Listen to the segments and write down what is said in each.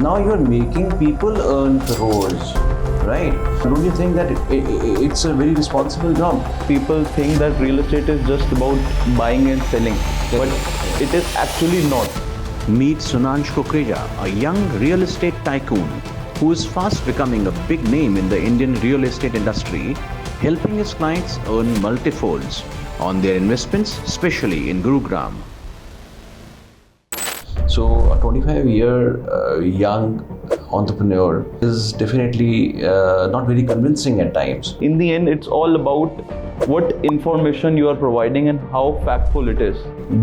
Now you're making people earn crores, right? Don't you think that it's a very responsible job? People think that real estate is just about buying and selling, but it is actually not. Meet Sunansh Kukreja, a young real estate tycoon who is fast becoming a big name in the Indian real estate industry, helping his clients earn multifolds on their investments, especially in Gurugram. So a 25-year young entrepreneur is definitely not very convincing at times. In the end, it's all about what information you are providing and how factful it is.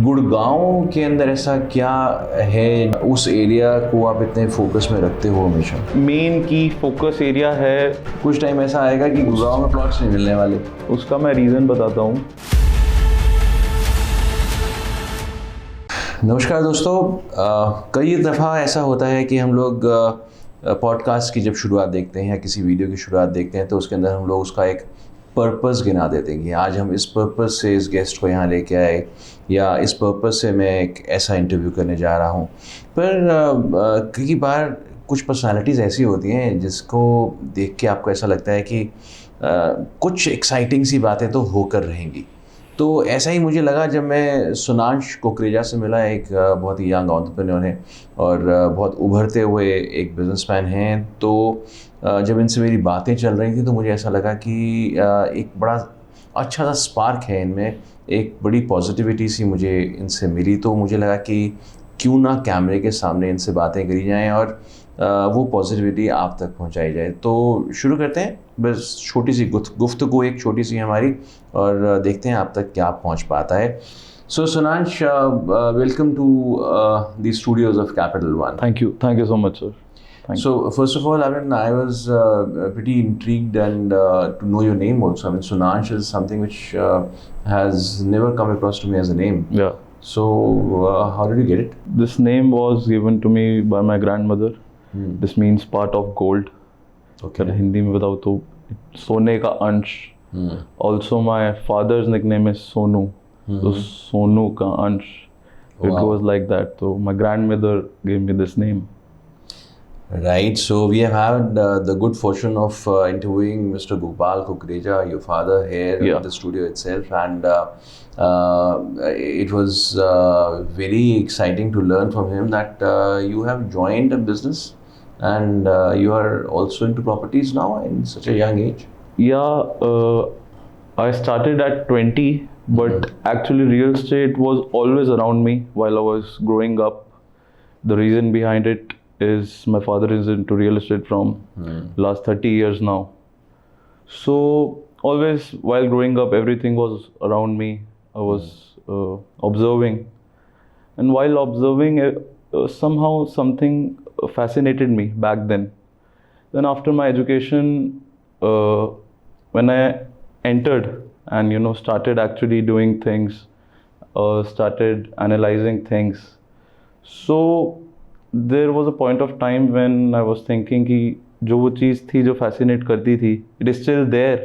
Gurgaon के अंदर ऐसा क्या है उस area को आप इतने focus में रखते हो हमेशा? मेन की फोकस एरिया है, कुछ टाइम ऐसा आएगा कि गुड़गांव में प्लॉट्स नहीं मिलने वाले। उसका मैं रीज़न बताता हूँ। नमस्कार दोस्तों, कई दफ़ा ऐसा होता है कि हम लोग पॉडकास्ट की जब शुरुआत देखते हैं या किसी वीडियो की शुरुआत देखते हैं तो उसके अंदर हम लोग उसका एक पर्पस गिना देते हैं कि आज हम इस पर्पस से इस गेस्ट को यहाँ लेके आए या इस पर्पस से मैं एक ऐसा इंटरव्यू करने जा रहा हूँ। पर कई बार कुछ पर्सनालिटीज़ ऐसी होती हैं जिसको देख के आपको ऐसा लगता है कि कुछ एक्साइटिंग सी बातें तो होकर रहेंगी। तो ऐसा ही मुझे लगा जब मैं सुनांश कुकरेजा से मिला। एक बहुत ही यंग एंटरप्रेन्योर है और बहुत उभरते हुए एक बिजनेसमैन हैं। तो जब इनसे मेरी बातें चल रही थी तो मुझे ऐसा लगा कि एक बड़ा अच्छा सा स्पार्क है इनमें, एक बड़ी पॉजिटिविटी सी मुझे इनसे मिली। तो मुझे लगा कि क्यों ना कैमरे के सामने इनसे बातें करी जाएं और वो पॉजिटिविटी आप तक पहुंचाई जाए। तो शुरू करते हैं, बस छोटी सी गुफ्तगू एक छोटी सी हमारी, और देखते हैं आप तक क्या पहुंच पाता है। So Sunansh, welcome to the studios of Capital One. Thank you so much sir. So first of all, I was pretty intrigued and to know your name also. Sunansh is something which has never come across to me as a name. Yeah. So how did you get it? This name was given to me by my grandmother. This means part of gold. Okay. अगर हिंदी में बताओ तो सोने का अंश। Also my father's nickname is Sonu. So Sonu का अंश. It Wow. goes like that. So my grandmother gave me this name. Right. So we have had the good fortune of interviewing Mr. Gopal Kukreja, your father, here in the studio itself, and it was very exciting to learn from him that you have joined a business and you are also into properties now in such a young age. Yeah, I started at 20, but actually real estate was always around me while I was growing up. The reason behind it is my father is into real estate from last 30 years now. So always while growing up, everything was around me. I was observing, and while observing, somehow something fascinated me back then. Then after my education, when I entered and started actually doing things, started analyzing things, so there was a point of time when I was thinking कि जो वो चीज़ थी जो fascinate करती थी, it is still there.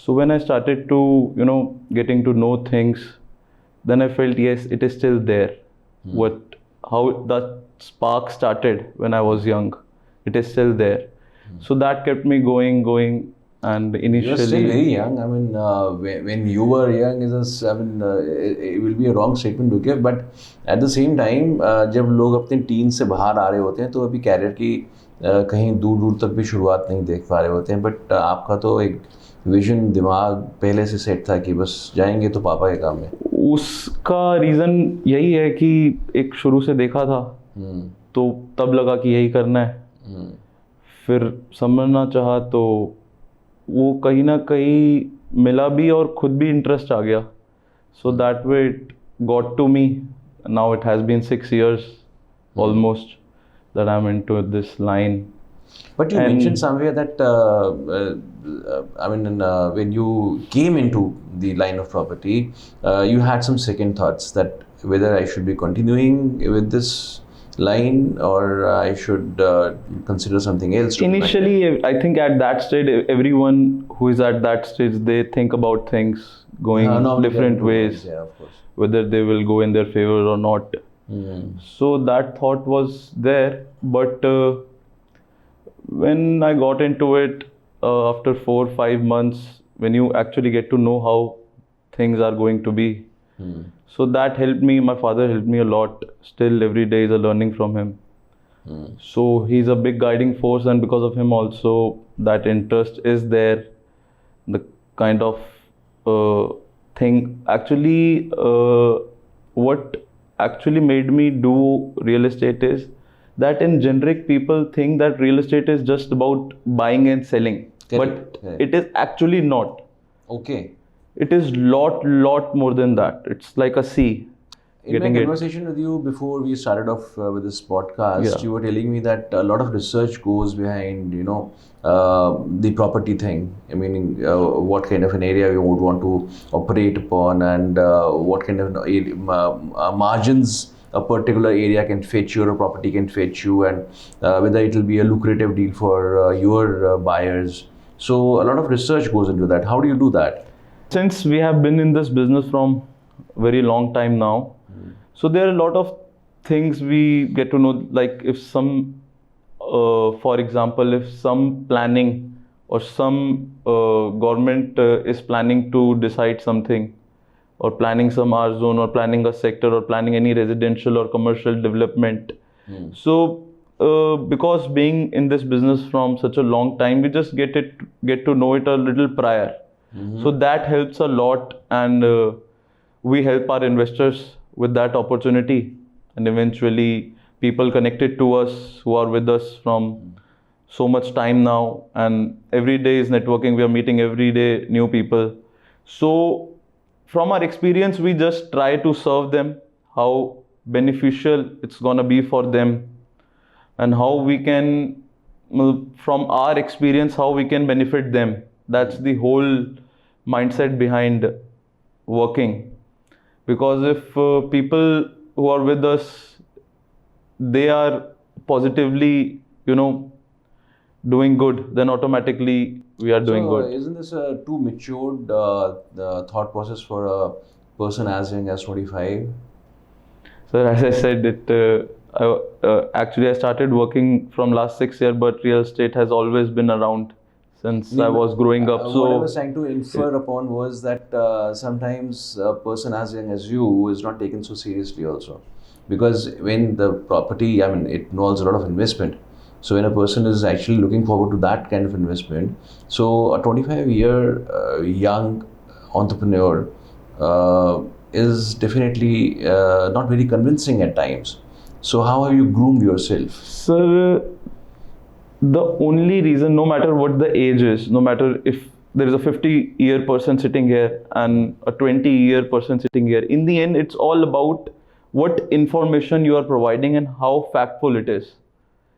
So when I started to getting to know things, then I felt yes, it is still there. How that spark started when I was young, it is still there. So that kept me going, and initially. You are still very young. When you were young, it will be a wrong statement to give, but at the same time, जब लोग अपने tin से बाहर आ रहे होते हैं तो अभी कैरियर की कहीं दूर तक भी शुरुआत नहीं देख पा रहे होते हैं, बट आपका तो एक विजन दिमाग पहले से सेट था कि बस जाएंगे तो पापा के काम में। उसका रीज़न यही है कि एक शुरू से देखा था तो तब लगा कि यही करना है। फिर समझना चाहा तो वो कहीं ना कहीं मिला भी और खुद भी इंटरेस्ट आ गया। So that way it got to me. Now it has been 6 years almost that I'm into this line. But you mentioned somewhere that when you came into the line of property, you had some second thoughts that whether I should be continuing with this line or I should consider something else. Initially, I think at that stage, everyone who is at that stage, they think about things going different ways, yeah, of course. whether they will go in their favor or not. So that thought was there, but when I got into it after 4 or 5 months, when you actually get to know how things are going to be, so that helped me. My father helped me a lot. Still, every day is a learning from him. So he's a big guiding force, and because of him also, that interest is there. The kind of thing actually, what actually made me do real estate is that in generic people think that real estate is just about buying and selling, Correct, but correct. it is actually not. Okay. It is lot more than that. It's like a sea. In my Getting it. conversation with you before we started off with this podcast, Yeah. you were telling me that a lot of research goes behind, the property thing. I mean, what kind of an area you would want to operate upon, and what kind of margins a particular area can fetch you or a property can fetch you, and whether it will be a lucrative deal for your buyers. So a lot of research goes into that. How do you do that? Since we have been in this business from very long time now, so there are a lot of things we get to know. Like if some, for example, if some planning or some government is planning to decide something, or planning some R zone, or planning a sector, or planning any residential or commercial development. So because being in this business from such a long time, we just get to know it a little prior. So that helps a lot, and we help our investors with that opportunity, and eventually people connected to us who are with us from so much time now, and every day is networking. We are meeting every day new people. So from our experience, we just try to serve them how beneficial it's gonna be for them, and how we can, from our experience, how we can benefit them. That's the whole mindset behind working. Because if people who are with us, they are positively, doing good, then automatically we are doing good. Isn't this a too matured thought process for a person as young as 25? So as I said, I started working from last 6 years, but real estate has always been around since I was growing up. What I was trying to infer upon was that sometimes a person as young as you is not taken so seriously also. Because when the property, I mean, it involves a lot of investment. So when a person is actually looking forward to that kind of investment, so a 25-year young entrepreneur is definitely not very convincing at times. So how have you groomed yourself? Sir, the only reason, no matter what the age is, no matter if there is a 50-year person sitting here and a 20-year person sitting here, in the end, it's all about what information you are providing and how factful it is.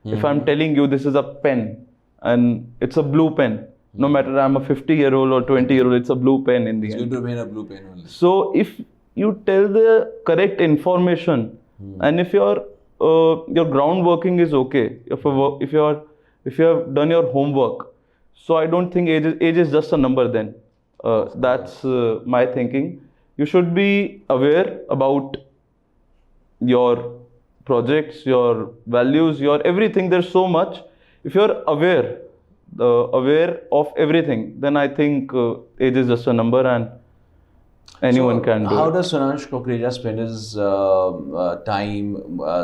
If I'm telling you this is a pen and it's a blue pen, no matter I'm a 50-year-old or 20-year-old, it's a blue pen in the end. It's going to remain a blue pen only. So if you tell the correct information, and if your groundworking is okay, if you have done your homework, so I don't think age is just a number then. That's my thinking. You should be aware about your projects, your values, your everything. There's so much. If you're aware of everything, then I think age is just a number, and anyone can do How it. does Sunansh Kokreja spend his time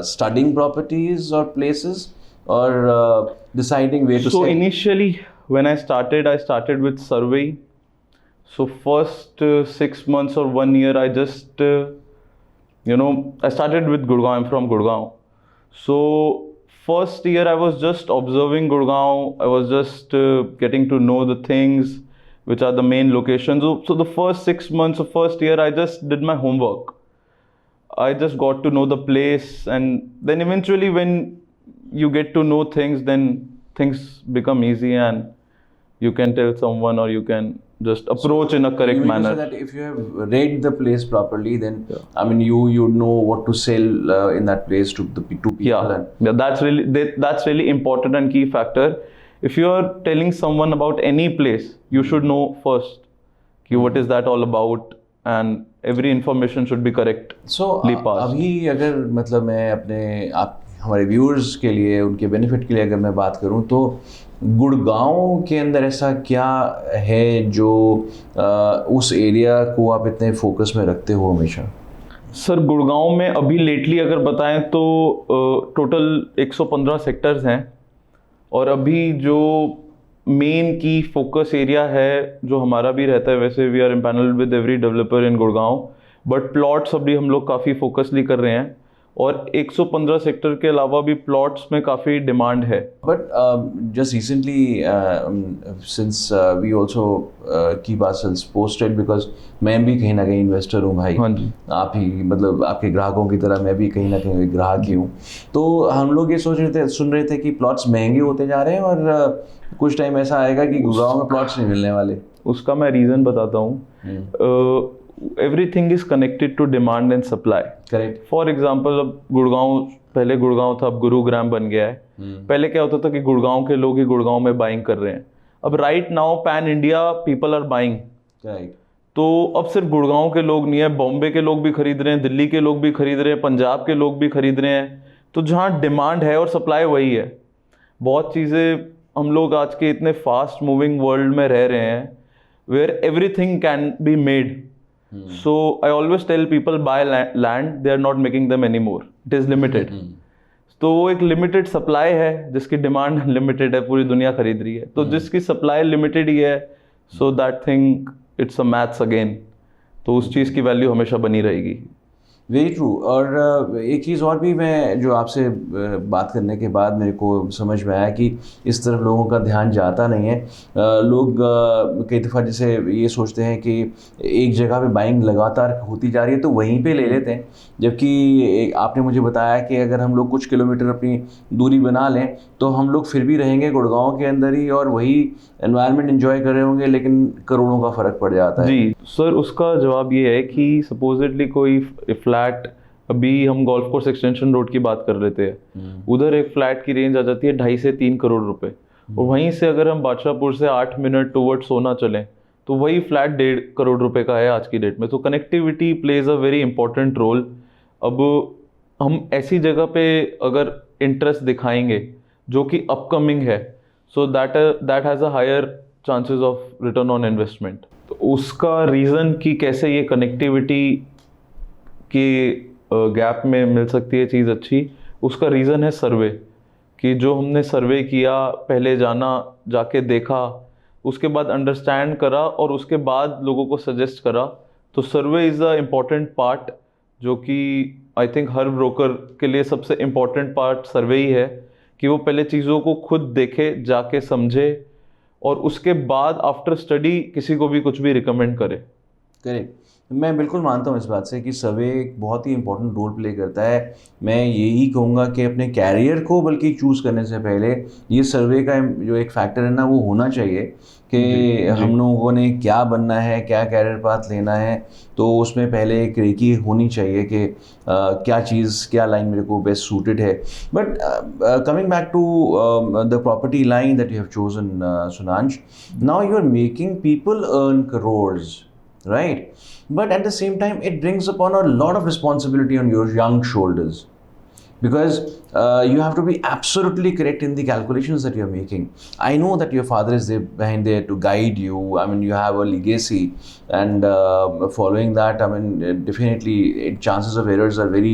studying properties or places, or deciding where to So sell? initially, when I started with survey. So first 6 months or 1 year, I just I started with Gurgaon. I'm from Gurgaon. So first year I was just observing Gurgaon. I was just getting to know the things, which are the main locations. So the first 6 months of first year, I just did my homework. I just got to know the place, and then eventually when you get to know things, then things become easy, and you can tell someone, or you can just approach in a correct You mean to say manner. that if you have read the place properly, then I mean you know what to sell in that place to people. Yeah, that's really important and key factor. If you are telling someone about any place, you should know first what is that all about, and every information should be correctly so passed. अभी अगर मतलब मैं अपने आप हमारे viewers के लिए उनके बेनिफिट के लिए अगर मैं बात करूं तो गुड़गांव के अंदर ऐसा क्या है जो उस एरिया को आप इतने फोकस में रखते हो हमेशा? सर गुड़गांव में अभी लेटली अगर बताएं तो टोटल 115 सेक्टर्स हैं, और अभी जो मेन की फोकस एरिया है जो हमारा भी रहता है, वैसे we are empanelled with every developer in Gurgaon, but plots अभी हम लोग काफ़ी फोकसली कर रहे हैं, और 115 सेक्टर के अलावा भी प्लॉट्स में काफ़ी डिमांड है. But just recently, since we also keep ourselves posted, because मैं भी कहीं ना कहीं इन्वेस्टर हूँ भाई. हाँ जी. आप ही मतलब आपके ग्राहकों की तरह मैं भी कहीं ना कहीं ग्राहक ही हूँ. तो हम लोग ये सुन रहे थे कि प्लॉट्स महंगे होते जा रहे हैं और कुछ टाइम ऐसा आएगा कि गुड़गांव में प्लॉट्स नहीं मिलने वाले. उसका मैं रीज़न बताता हूँ. Everything is connected to demand and supply. Correct. For example, अब गुड़गांव, पहले गुड़गांव था, अब गुरुग्राम बन गया है. पहले क्या होता था कि गुड़गांव के लोग ही गुड़गांव में बाइंग कर रहे हैं. अब right now pan India people are buying. Right. तो अब सिर्फ गुड़गांव के लोग नहीं है, बॉम्बे के लोग भी खरीद रहे हैं, दिल्ली के लोग भी खरीद रहे हैं, पंजाब के लोग भी खरीद रहे हैं. तो जहाँ डिमांड है और सप्लाई वही है. बहुत चीज़ें, हम लोग आज के इतने फास्ट मूविंग वर्ल्ड में रह रहे हैं where everything can be made. So I always tell people, buy land, they are not making them anymore. It is limited. तो वो एक लिमिटेड सप्लाई है जिसकी डिमांड लिमिटेड है, पूरी दुनिया खरीद रही है. तो जिसकी सप्लाई लिमिटेड ही है, so that thing it's a maths again. तो उस चीज़ की वैल्यू हमेशा बनी रहेगी. Very true. और एक चीज़ और भी मैं जो आपसे बात करने के बाद मेरे को समझ में आया कि इस तरफ लोगों का ध्यान जाता नहीं है. लोग कई दफ़ा जैसे ये सोचते हैं कि एक जगह पे बाइंग लगातार होती जा रही है तो वहीं पे ले लेते हैं, जबकि आपने मुझे बताया कि अगर हम लोग कुछ किलोमीटर अपनी दूरी बना लें तो हम लोग फिर भी रहेंगे गुड़गांव के अंदर ही और वही एनवायरनमेंट एंजॉय कर रहे होंगे, लेकिन करोड़ों का फ़र्क पड़ जाता है. जी सर, उसका जवाब ये है कि सपोजिटली कोई फ्लैट, अभी हम गोल्फ कोर्स एक्सटेंशन रोड की बात कर रहे थे, उधर एक फ्लैट की रेंज आ जाती है 2.5 से 3 करोड़ रुपए. और वहीं से अगर हम बादशाहपुर से 8 मिनट टूवर्ड सोना चलें तो वही फ्लैट 1.5 करोड़ रुपए का है आज की डेट में. तो connectivity plays a very important role. अब हम ऐसी जगह पे अगर इंटरेस्ट दिखाएंगे जो कि अपकमिंग है, so that has a higher chances of return on investment. तो उसका रीज़न कि कैसे ये कनेक्टिविटी कि गैप में मिल सकती है चीज़ अच्छी, उसका रीज़न है सर्वे. कि जो हमने सर्वे किया, पहले जाके देखा, उसके बाद अंडरस्टैंड करा और उसके बाद लोगों को सजेस्ट करा. तो सर्वे इज़ अ इम्पॉर्टेंट पार्ट, जो कि आई थिंक हर ब्रोकर के लिए सबसे इम्पॉर्टेंट पार्ट सर्वे ही है, कि वो पहले चीज़ों को खुद देखे, जाके समझे, और उसके बाद आफ्टर स्टडी किसी को भी कुछ भी रिकमेंड करे. करेक्ट. मैं बिल्कुल मानता हूँ इस बात से कि सर्वे एक बहुत ही इंपॉर्टेंट रोल प्ले करता है. मैं यही कहूँगा कि अपने कैरियर को बल्कि चूज़ करने से पहले ये सर्वे का जो एक फैक्टर है ना, वो होना चाहिए कि हम लोगों ने क्या बनना है, क्या कैरियर पाथ लेना है. तो उसमें पहले एक रेकी होनी चाहिए कि क्या चीज़, क्या लाइन मेरे को बेस्ट सूटेड है. But coming back to the property line that you have chosen, Sunansh, now you are making people earn crores, right? But at the same time, it brings upon a lot of responsibility on your young shoulders, because you have to be absolutely correct in the calculations that you're making. I know that your father is there behind there to guide you. I mean, you have a legacy, and following that, I mean, definitely chances of errors are very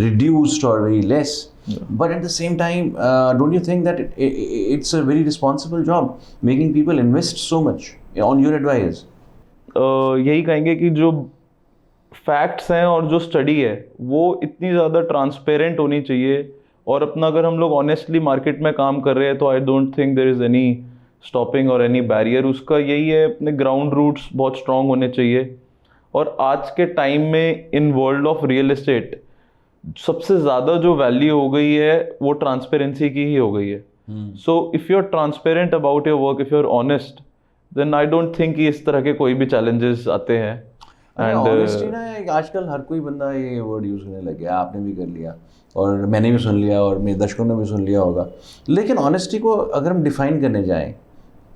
reduced or very less. Yeah. But at the same time, don't you think that it's a very responsible job making people invest so much on your advice? यही कहेंगे कि जो facts हैं और जो study है वो इतनी ज़्यादा ट्रांसपेरेंट होनी चाहिए. और अपना अगर हम लोग ऑनेस्टली मार्केट में काम कर रहे हैं तो I don't think there is any stopping और एनी बैरियर. उसका यही है, अपने ग्राउंड रूट्स बहुत स्ट्रांग होने चाहिए. और आज के टाइम में in world of real estate सबसे ज़्यादा जो वैल्यू हो गई है वो ट्रांसपेरेंसी की ही हो गई है. So if you are transparent about your work, if you are honest, then I don't think कि इस तरह के कोई भी चैलेंजेस आते हैं. एंड ऑनेस्टली ना, आजकल हर कोई बंदा ये वर्ड यूज़ करने लग गया. आपने भी कर लिया और मैंने भी सुन लिया और मेरे दर्शकों ने भी सुन लिया होगा. लेकिन ऑनेस्टी को अगर हम डिफाइन करने जाएं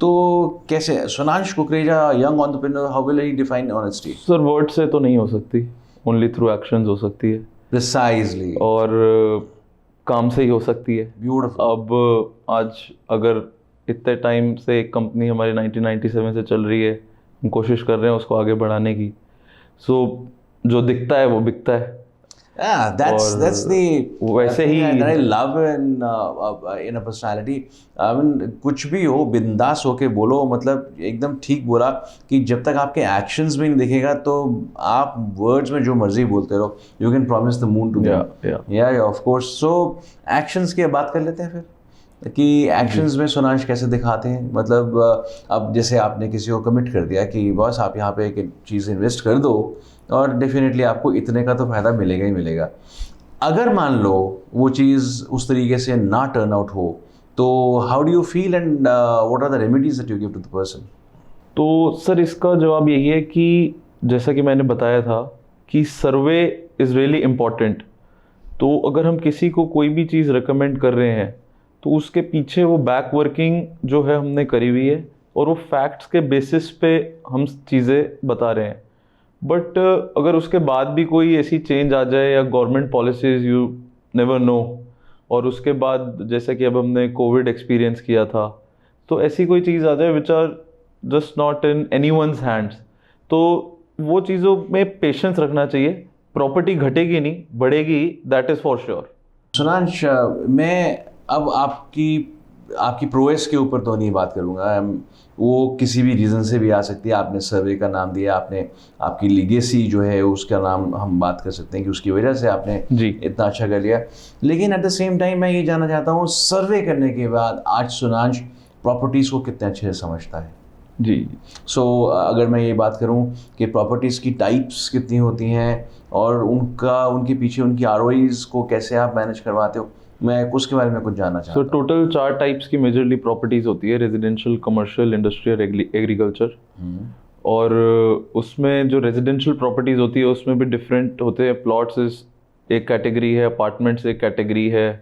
तो कैसे Sunansh Kukreja young entrepreneur, how will he define honesty? Sir word से तो नहीं हो सकती, ओनली थ्रू एक्शंस हो सकती है, प्रिसाइजली, और काम से ही हो सकती है। ब्यूटीफुल। अब आज अगर इतने टाइम से एक कंपनी हमारी 1997 से चल रही है, हम कोशिश कर रहे हैं उसको आगे बढ़ाने की, सो जो दिखता है वो बिकता है। Yeah, that's the वैसे thing he that I love in a personality. I mean, कुछ भी हो बिंदास होके बोलो, मतलब एकदम ठीक बोला कि जब तक आपके एक्शंस में नहीं दिखेगा तो आप वर्ड्स में जो मर्जी बोलते रहो, you can promise the moon to them. या ऑफ कोर्स। सो एक्शंस की बात कर लेते हैं फिर कि एक्शंस में सोनांश कैसे दिखाते हैं। मतलब अब जैसे आपने किसी को कमिट कर दिया कि बॉस आप यहाँ पे एक चीज़ इन्वेस्ट कर दो और डेफिनेटली आपको इतने का तो फ़ायदा मिलेगा ही मिलेगा। अगर मान लो वो चीज़ उस तरीके से ना टर्न आउट हो तो how do you feel and what are the remedies that you give to the person? तो सर इसका जवाब यही है कि जैसा कि मैंने बताया था कि सर्वे इज़ रियली इम्पॉर्टेंट। तो अगर हम किसी को कोई भी चीज़ रिकमेंड कर रहे हैं तो उसके पीछे वो बैक वर्किंग जो है हमने करी हुई है और वो फैक्ट्स के बेसिस पे हम चीज़ें बता रहे हैं। बट अगर उसके बाद भी कोई ऐसी चेंज आ जाए या government policies, you never know, और उसके बाद जैसे कि अब हमने कोविड एक्सपीरियंस किया था, तो ऐसी कोई चीज़ आ जाए which are just not in anyone's hands, तो वो चीज़ों में पेशेंस रखना चाहिए। प्रॉपर्टी घटेगी नहीं, बढ़ेगी, दैट इज़ फॉर श्योर। सुनांश, मैं अब आपकी प्रोएस के ऊपर तो नहीं बात करूँगा, वो किसी भी रीज़न से भी आ सकती है। आपने सर्वे का नाम दिया, आपने आपकी लीगेसी जो है उसका नाम हम बात कर सकते हैं कि उसकी वजह से आपने जी इतना अच्छा कर लिया। लेकिन एट द सेम टाइम मैं ये जानना चाहता हूँ, सर्वे करने के बाद आज सुनांश प्रॉपर्टीज़ को कितने अच्छे से समझता है? जी। सो अगर मैं ये बात करूँ कि प्रॉपर्टीज़ की टाइप्स कितनी होती हैं और उनके पीछे उनकी ROIs को कैसे आप मैनेज करवाते हो, मैं उसके बारे में कुछ जानना चाहता हूँ। सो टोटल 4 टाइप्स की मेजरली प्रॉपर्टीज़ होती है, रेजिडेंशियल, कमर्शियल, इंडस्ट्रियल, एग्रीकल्चर। और उसमें जो रेजिडेंशियल प्रॉपर्टीज़ होती है उसमें भी डिफरेंट होते हैं। प्लॉट्स एक कैटेगरी है, अपार्टमेंट्स एक कैटेगरी है,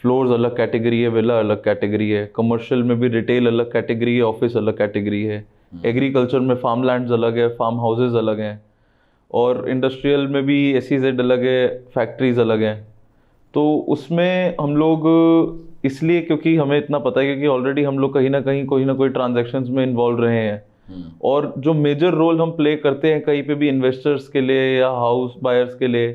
फ्लोर्स अलग कैटेगरी है, विला अलग कैटेगरी है। कमर्शियल में भी रिटेल अलग कैटेगरी है, ऑफिस अलग कैटेगरी है। एग्रीकल्चर में फार्म लैंड्स अलग है, फार्म हाउसेज अलग हैं। और इंडस्ट्रियल में भी SEZ अलग है, फैक्ट्रीज अलग हैं। तो उसमें हम लोग इसलिए, क्योंकि हमें इतना पता है क्योंकि ऑलरेडी हम लोग कहीं ना कहीं कोई ना कोई ट्रांजैक्शंस में इन्वॉल्व रहे हैं। और जो मेजर रोल हम प्ले करते हैं कहीं पे भी इन्वेस्टर्स के लिए या हाउस बायर्स के लिए,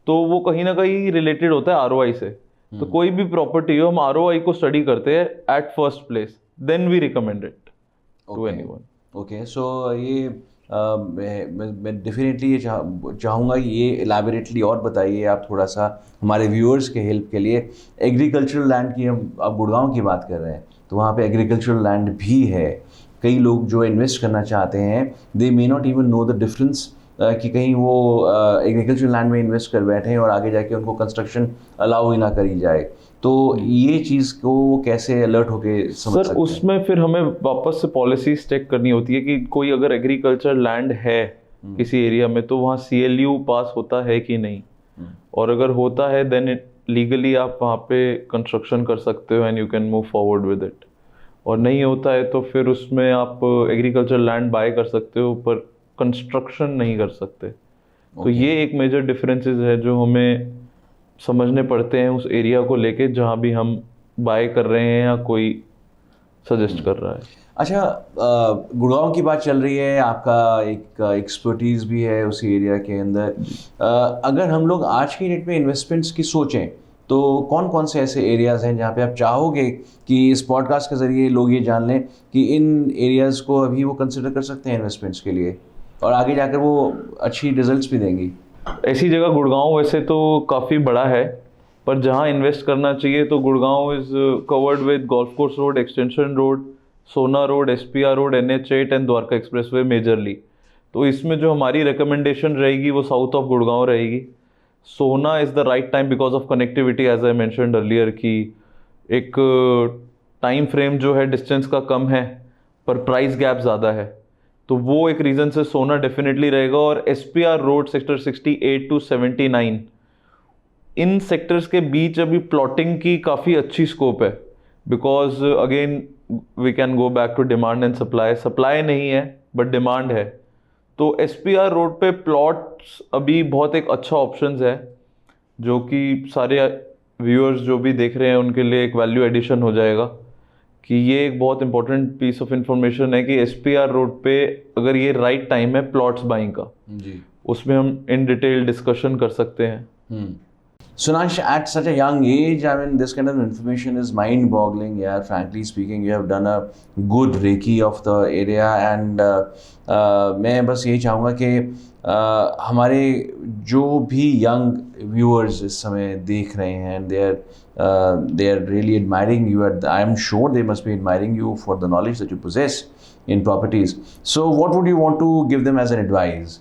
तो वो कहीं ना कहीं रिलेटेड होता है ROI से। तो कोई भी प्रॉपर्टी हो, हम ROI को स्टडी करते हैं at first place, then we recommend it to anyone. Okay, so ये मैं डेफिनेटली ये चाहूँगा ये एलैबोरेटली और बताइए आप थोड़ा सा हमारे व्यूअर्स के हेल्प के लिए। एग्रीकल्चरल लैंड की हम अब गुड़गांव की बात कर रहे हैं तो वहाँ पे एग्रीकल्चरल लैंड भी है। कई लोग जो इन्वेस्ट करना चाहते हैं they may not even know the difference कि कहीं वो एग्रीकल्चरल लैंड में इन्वेस्ट कर बैठे हैं और आगे जाके उनको कंस्ट्रक्शन अलाउ ही ना करी जाए। तो ये चीज़ को वो कैसे अलर्ट होके समझ सकते हैं? उसमें फिर हमें वापस से पॉलिसी चेक करनी होती है कि कोई अगर एग्रीकल्चर लैंड है किसी एरिया में तो वहाँ CLU पास होता है कि नहीं, और अगर होता है देन इट लीगली आप वहाँ पे कंस्ट्रक्शन कर सकते हो and you can move forward with it. और नहीं होता है तो फिर उसमें आप एग्रीकल्चर लैंड बाय कर सकते हो पर कंस्ट्रक्शन नहीं कर सकते। तो ये एक मेजर डिफरेंसेस है जो हमें समझने पड़ते हैं उस एरिया को लेके जहाँ भी हम बाय कर रहे हैं या कोई सजेस्ट कर रहा है। अच्छा, गुड़गांव की बात चल रही है, आपका एक एक्सपर्टीज़ भी है उसी एरिया के अंदर। अगर हम लोग आज की डेट में इन्वेस्टमेंट्स की सोचें तो कौन कौन से ऐसे एरियाज़ हैं जहाँ पे आप चाहोगे कि इस पॉडकास्ट के ज़रिए लोग ये जान लें कि इन एरियाज़ को अभी वो कंसिडर कर सकते हैं इन्वेस्टमेंट्स के लिए और आगे जाकर वो अच्छी रिजल्ट्स भी देंगी? ऐसी जगह गुड़गांव वैसे तो काफ़ी बड़ा है, पर जहाँ इन्वेस्ट करना चाहिए तो Gurgaon is covered with golf course road, extension road, Sohna road, SPR road, NH8 and Dwarka expressway majorly. तो इसमें जो हमारी रिकमेंडेशन रहेगी वो साउथ ऑफ गुड़गांव रहेगी। So now is the right time because of connectivity, as I mentioned earlier कि एक टाइम फ्रेम जो है डिस्टेंस का कम है पर प्राइस गैप ज़्यादा है, तो वो एक रीज़न से सोना डेफिनेटली रहेगा। और SPR रोड सेक्टर 68 to 79, इन सेक्टर्स के बीच अभी प्लॉटिंग की काफ़ी अच्छी स्कोप है because again we can go back to demand and supply. Supply नहीं है बट डिमांड है. तो SPR रोड पे प्लॉट्स अभी बहुत एक अच्छा ऑप्शन है, जो कि सारे व्यूअर्स जो भी देख रहे हैं उनके लिए एक वैल्यू एडिशन हो जाएगा कि ये एक बहुत इंपॉर्टेंट पीस ऑफ इंफॉर्मेशन है कि SPR रोड पे अगर ये राइट टाइम है प्लॉट्स बाइंग का, जी, उसमें हम इन डिटेल डिस्कशन कर सकते हैं. Sunansh, at such a young age, I mean, this kind of information is mind-boggling. Yeah, frankly speaking, you have done a good recce of the area, and मैं बस यही चाहूँगा कि हमारे जो भी young viewers इस समय देख रहे हैं, they are really admiring you. I am sure they must be admiring you for the knowledge that you possess in properties. So, what would you want to give them as an advice?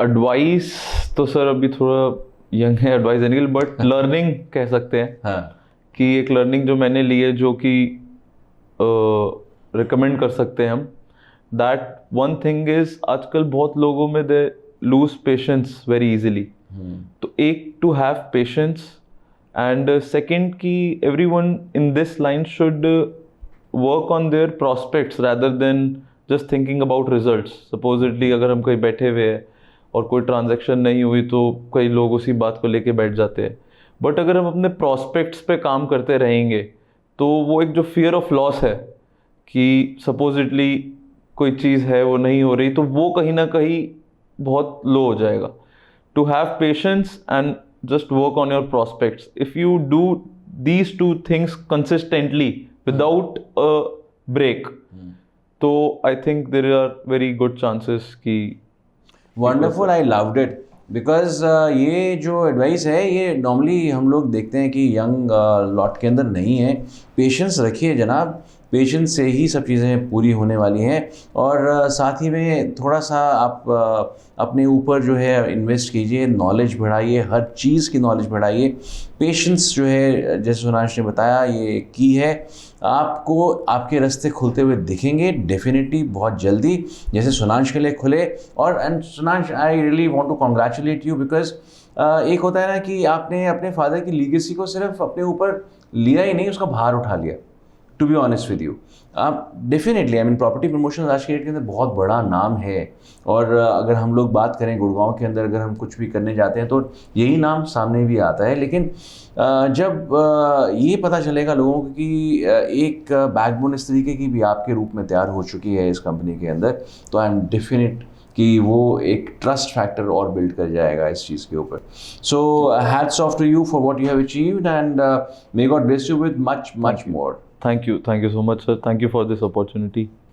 Advice तो sir अभी थोड़ा young है advice देने के लिए, but learning कह सकते हैं. हाँ, कि एक लर्निंग जो मैंने ली है जो कि रिकमेंड कर सकते हैं हम, दैट वन थिंग इज आजकल बहुत लोगों में they lose patience very easily. तो एक to have patience, and second कि everyone in this line should work on their prospects rather than just thinking about results. Supposedly अगर हम कहीं बैठे हुए हैं और कोई ट्रांजैक्शन नहीं हुई तो कई लोग उसी बात को लेके बैठ जाते हैं. बट अगर हम अपने प्रॉस्पेक्ट्स पे काम करते रहेंगे तो वो एक जो फियर ऑफ लॉस है कि सपोजिटली कोई चीज़ है वो नहीं हो रही, तो वो कहीं ना कहीं बहुत लो हो जाएगा. To have patience and just work on your prospects. If you do these two things consistently without a break, तो I think there are very good chances कि wonderful, I loved it because ये जो advice है ये normally हम लोग देखते हैं कि यंग लॉट के अंदर नहीं है. पेशेंस रखिए जनाब, पेशेंस से ही सब चीज़ें पूरी होने वाली हैं. और साथ ही में थोड़ा सा आप अपने ऊपर जो है इन्वेस्ट कीजिए, नॉलेज बढ़ाइए, हर चीज़ की नॉलेज बढ़ाइए. पेशेंस जो है जैसे सुनांश ने बताया ये की है. आपको आपके रास्ते खुलते हुए दिखेंगे डेफिनेटली बहुत जल्दी, जैसे सुनांश के लिए खुले. और and Sunansh, I really want to congratulate you because एक होता है ना कि आपने अपने फादर की लीगेसी को सिर्फ अपने ऊपर लिया ही नहीं, उसका भार उठा लिया. To be honest with you, आप definitely I mean property promotion आज के डेट के अंदर बहुत बड़ा नाम है. और अगर हम लोग बात करें गुड़गांव के अंदर अगर हम कुछ भी करने जाते हैं तो यही नाम सामने भी आता है. लेकिन जब ये पता चलेगा लोगों को कि एक बैकबोन इस तरीके की भी आपके रूप में तैयार हो चुकी है इस कंपनी के अंदर, तो आई एम डेफिनेट कि वो एक ट्रस्ट फैक्टर और बिल्ड कर जाएगा इस चीज़ के ऊपर. So hats off to you for what you have achieved and may God bless you with much more. Thank you so much, sir. Thank you for this opportunity.